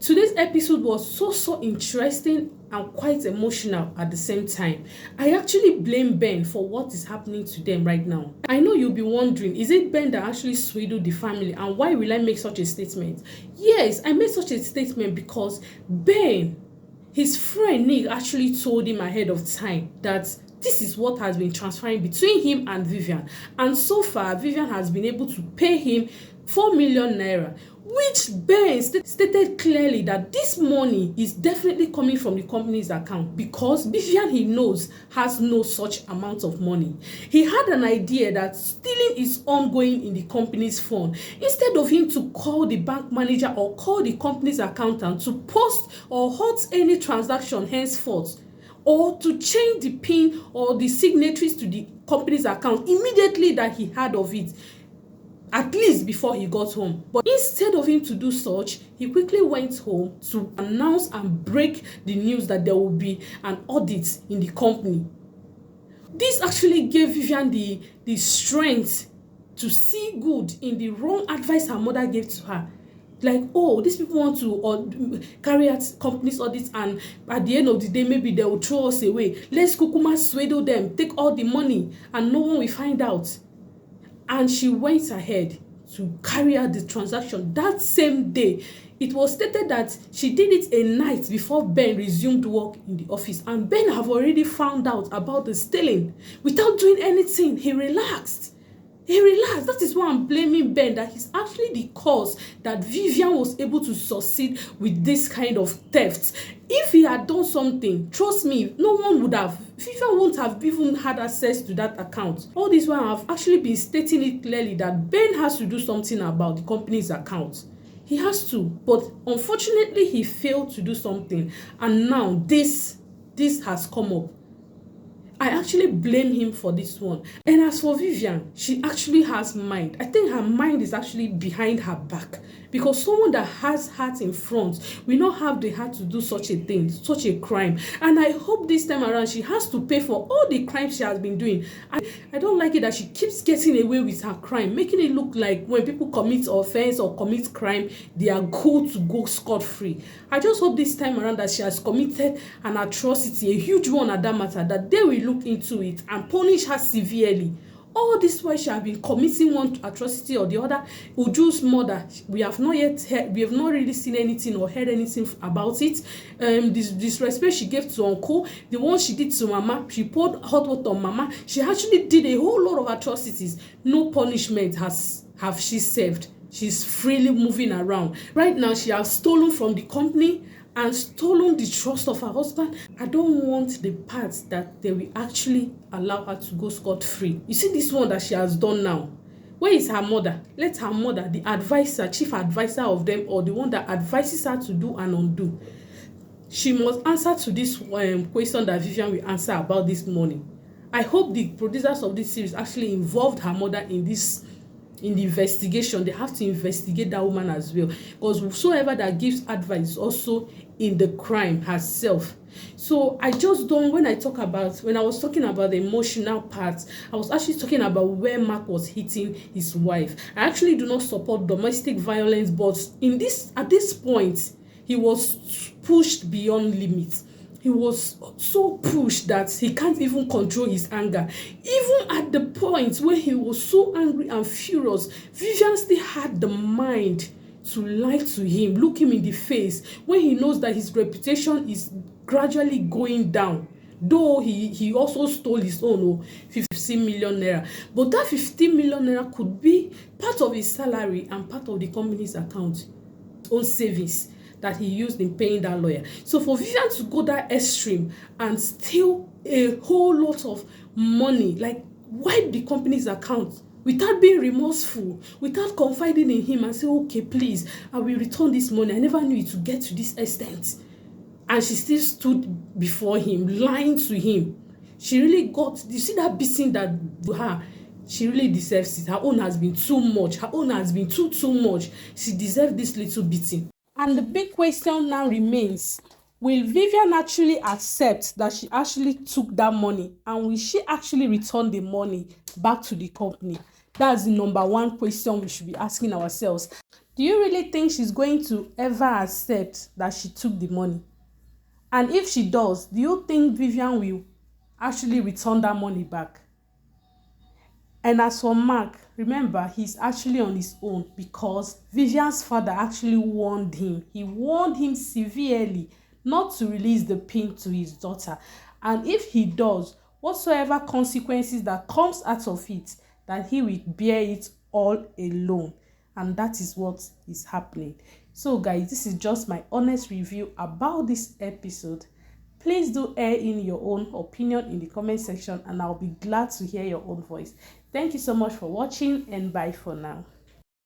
Today's episode was so interesting and quite emotional at the same time. I actually blame Ben for what is happening to them right now. I know you'll be wondering, is it Ben that actually swindled the family, and why will I make such a statement? Yes, I made such a statement because Ben, his friend Nick, actually told him ahead of time that this is what has been transpiring between him and Vivian. And so far, Vivian has been able to pay him 4 million naira, which Ben stated clearly that this money is definitely coming from the company's account, because Vivian, he knows, has no such amount of money. He had an idea that stealing is ongoing in the company's fund. Instead of him to call the bank manager or call the company's accountant to post or halt any transaction henceforth, or to change the PIN or the signatories to the company's account immediately that he heard of it, at least before he got home. But instead of him to do such, he quickly went home to announce and break the news that there will be an audit in the company. This actually gave Vivian the strength to see good in the wrong advice her mother gave to her. Like, oh, these people want to carry out companies audits, and at the end of the day, maybe they will throw us away. Let's kukuma swindle them, take all the money, and no one will find out. And she went ahead to carry out the transaction that same day. It was stated that she did it a night before Ben resumed work in the office, and Ben have already found out about the stealing. Without doing anything, he relaxed. That is why I'm blaming Ben, that he's actually the cause that Vivian was able to succeed with this kind of theft. If he had done something, trust me, no one would have. Vivian won't have even had access to that account. All this while, I've actually been stating it clearly that Ben has to do something about the company's account. He has to, but unfortunately, he failed to do something, and now this has come up. I actually blame him for this one. And as for Vivian, she actually has mind. I think her mind is actually behind her back, because someone that has heart in front will not have the heart to do such a thing, such a crime. And I hope this time around she has to pay for all the crimes she has been doing. I don't like it that she keeps getting away with her crime, making it look like when people commit offense or commit crime, they are good to go scot-free. I just hope this time around that she has committed an atrocity, a huge one at that matter, that they will look into it and punish her severely. All this while she has been committing one atrocity or the other. Uju's mother, we have not really seen anything or heard anything about it. This disrespect she gave to uncle, the one she did to mama, she poured hot water on mama. She actually did a whole lot of atrocities. No punishment have she served. She's freely moving around. Right now, she has stolen from the company and stolen the trust of her husband. I don't want the part that they will actually allow her to go scot-free. You see this one that she has done now. Where is her mother? Let her mother, the advisor, chief advisor of them, or the one that advises her to do and undo, she must answer to this question that Vivian will answer about this money. I hope the producers of this series actually involved her mother in the investigation. They have to investigate that woman as well, because whosoever that gives advice is also in the crime herself. So I just don't, when I was talking about the emotional part, I was actually talking about where Mark was hitting his wife. I actually do not support domestic violence, but at this point, he was pushed beyond limits. He was so pushed that he can't even control his anger. Even at the point where he was so angry and furious, Vivian still had the mind to lie to him, look him in the face, when he knows that his reputation is gradually going down. Though he also stole his own 15 million naira. But that 15 million naira could be part of his salary and part of the company's account, own savings that he used in paying that lawyer. So for Vivian to go that extreme and steal a whole lot of money, like wipe the company's account without being remorseful, without confiding in him and say, okay, please, I will return this money. I never knew it to get to this extent. And she still stood before him, lying to him. She really you see that beating that her, she really deserves it. Her own has been too much. Her own has been too much. She deserves this little beating. And the big question now remains, will Vivian actually accept that she actually took that money, and will she actually return the money back to the company? That's the number one question we should be asking ourselves. Do you really think she's going to ever accept that she took the money? And if she does, do you think Vivian will actually return that money back? And as for Mark, remember, he's actually on his own because Vivian's father actually warned him. He warned him severely not to release the pin to his daughter. And if he does, whatsoever consequences that comes out of it, that he will bear it all alone. And that is what is happening. So guys, this is just my honest review about this episode. Please do air in your own opinion in the comment section, and I'll be glad to hear your own voice. Thank you so much for watching, and bye for now.